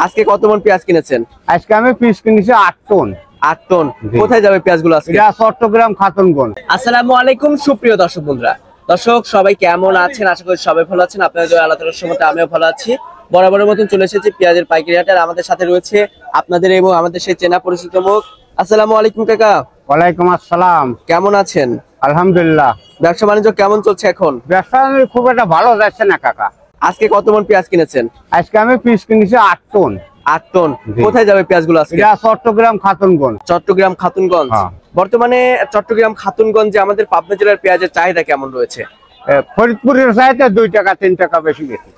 আজকে কত মন পেঁয়াজ কিনেছেন? আজকে আমি পিস কিনেছি 8 টন। 8 টন। কোথায় যাবে পেঁয়াজগুলো আজকে? এটা চট্টগ্রাম খাতুনগঞ্জ। আসসালামু আলাইকুম সুপ্রিয় দর্শক বন্ধুরা। দর্শক সবাই কেমন আছেন? আশা করি সবাই ভালো আছেন। আপনাদের আল্লাহ তাআলার রহমতে আমিও ভালো আছি। বরাবরের মতন চলে এসেছি পেঁয়াজের পাইকারি হাটে। আমাদের সাথে রয়েছে আপনাদের এবং আমাদের সেই চেনা পরিচিত মুখ। আসসালামু আলাইকুম কাকা। ওয়ালাইকুম আসসালাম। কেমন আছেন? আলহামদুলিল্লাহ। ব্যবসা বাণিজ্য কেমন চলছে এখন? ব্যবসা খুব একটা ভালো যাচ্ছে না কাকা। আজকে কত মন পেঁয়াজ কিনেছেন? আজকে আমি পিস কিনেছি 8 টন। 8 টন। কোথায় যাবে পেঁয়াজগুলো আজকে? এটা চট্টগ্রাম খাতুনগঞ্জ। চট্টগ্রাম খাতুনগঞ্জ। বর্তমানে চট্টগ্রাম খাতুনগঞ্জে আমাদের পাবনা জেলার পেঁয়াজের চাহিদা কেমন রয়েছে? ফরিদপুরের চাইতে 2 টাকা 3 টাকা বেশি বেশি।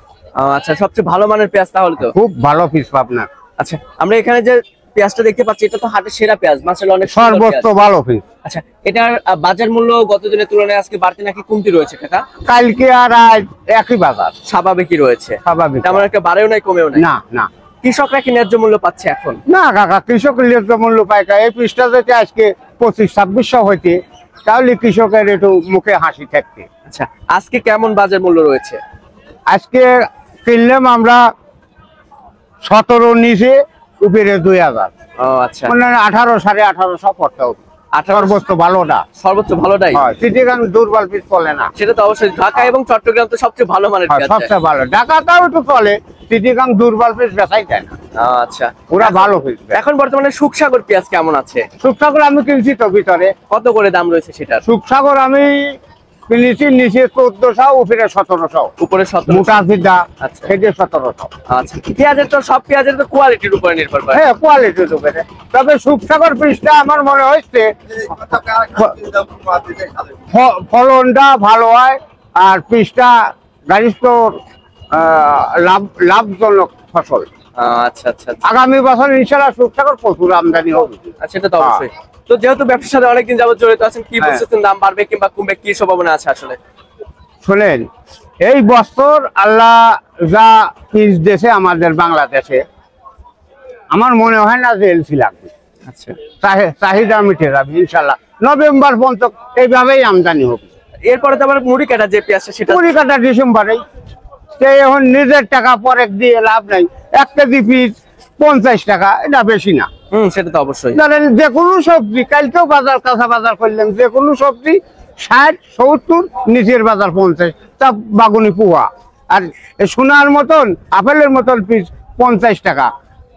আচ্ছা, সবচেয়ে ভালো মানের পেঁয়াজ তাহলে তো? খুব ভালো পিস পাবনা। আচ্ছা, আমরা এখানে যে পেঁয়াজটা দেখতে পাচ্ছি এটা তো হাটের সেরা পেঁয়াজ, মাশাআল্লাহ অনেক সর্বোচ্চ ভালো পিস। আচ্ছা, এটার বাজার মূল্য গত দিনের তুলনায় আজকে বাড়তি নাকি কমতি রয়েছে কাকা? কালকে আর আজ একই বাজার, স্বাভাবিকই রয়েছে। স্বাভাবিক, তেমন একটা বাড়েও নাই কমেও নাই। না না। কৃষকরা কি ন্যায্য মূল্য পাচ্ছে এখন? না কাকা, কৃষক ন্যায্য মূল্য পায় না। এই পিসটা যদি আজকে 25-2600 হইতে তাহলে কৃষকের একটু মুখে হাসি থাকতে। আচ্ছা, আজকে কেমন বাজার মূল্য রয়েছে? আজকে কিনলাম আমরা 17 নিচে, উপরে 2000। আচ্ছা, মানে 18 1850 পড়তে হবে। 18 সর্বোচ্চ ভালোটা, সর্বোচ্চ ভালোটাই। চিটিগাং দুর্বল পিস চলে না। সেটা তো অবশ্যই। ঢাকা এবং চট্টগ্রাম তো সবচেয়ে ভালো মানের পেঁয়াজ। সবচেয়ে ভালো ঢাকাটাও একটু চলে, চিটিগাং দুর্বল পিস বেচাই যায় না। আচ্ছা, পুরা ভালো পিস। এখন বর্তমানে সুখসাগর পেঁয়াজ কেমন আছে? সুখসাগর আমি কিনছি তো ভিতরে। কত করে দাম রয়েছে সেটা? সুখসাগর আমি কিনেছি নিচে 1400, উপরে 1700। উপরে 1700। মোটা ফিদা। আচ্ছা, সেটা 1700। আচ্ছা, পেঁয়াজের তো সব পেঁয়াজের তো কোয়ালিটির উপরে নির্ভর করে। হ্যাঁ, কোয়ালিটির উপরে। তবে সুখসাগর পিসটা আমার মনে হচ্ছে ফলনটা ভালো হয় আর পিসটা গাড়ির লাভজনক ফসল। আচ্ছা আচ্ছা, আগামী বছর ইনশাআল্লাহ সুখসাগর প্রচুর আমদানি হবে। সেটা তো অবশ্যই। তো যেহেতু ব্যবসার সাথে অনেকদিন যাবত জড়িত আছেন, কি বুঝছেন দাম বাড়বে কিংবা কমবে, কি সম্ভাবনা আছে আসলে? শোনেন, এই বছর আল্লাহ যা পিস দেশে আমাদের বাংলাদেশে, আমার মনে হয় না যে এলসি লাগবে। আচ্ছা, চাহিদা মিটে যাবে ইনশাআল্লাহ। নভেম্বর পর্যন্ত এইভাবেই আমদানি হবে। এরপরে তো আবার মুড়ি কাটা যে পেঁয়াজ, সেটা মুড়ি কাটা ডিসেম্বরেই। এখন নিজের টাকা পরে দিয়ে লাভ নাই। 1 কেজি পিস 50 টাকা, এটা বেশি না। সেটা তো অবশ্যই। ধরেন যে কোনো সবজি, কালকেও বাজার কাঁচা বাজার করলেন, যে কোনো সবজি 60-70, নিচের বাজার 50। তা বাগুনি পোয়া আর সোনার মতন আপেলের মতন পিস 50 টাকা।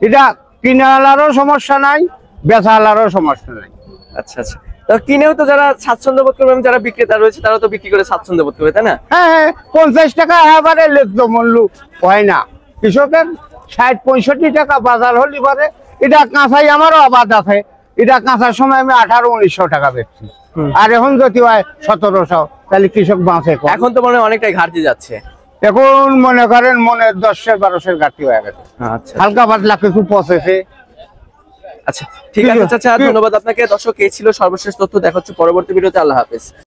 এটা কিনালারও সমস্যা নাই, বেচালারও সমস্যা নাই। আচ্ছা আচ্ছা, তো কিনেও তো যারা স্বাচ্ছন্দ্য বোধ করবে, যারা বিক্রেতা রয়েছে তারা তো বিক্রি করে স্বাচ্ছন্দ্য বোধ করবে, তাই না? হ্যাঁ, 50 টাকা এবারে ন্যায্য মূল্য হয় না। কৃষকের 60-65 টাকা বাজার হলে পারে। এটা কাঁচাই আমারও আবাদ আছে। এটা কাঁচার সময় আমি 1800-1900 টাকা বেচছি, আর এখন যদি হয় 1700, তাহলে কৃষক বাঁচে। এখন তো মনে হয় অনেকটাই ঘাটতি যাচ্ছে। এখন মনে করেন মনে 10-12 ঘাটতি হয়ে গেছে। আচ্ছা, হালকা পাতলা কিছু পচেছে। আচ্ছা, ঠিক আছে চাচা, ধন্যবাদ আপনাকে। দর্শক, এই ছিল সর্বশেষ তথ্য। দেখা হচ্ছে পরবর্তী ভিডিওতে। আল্লাহ হাফেজ।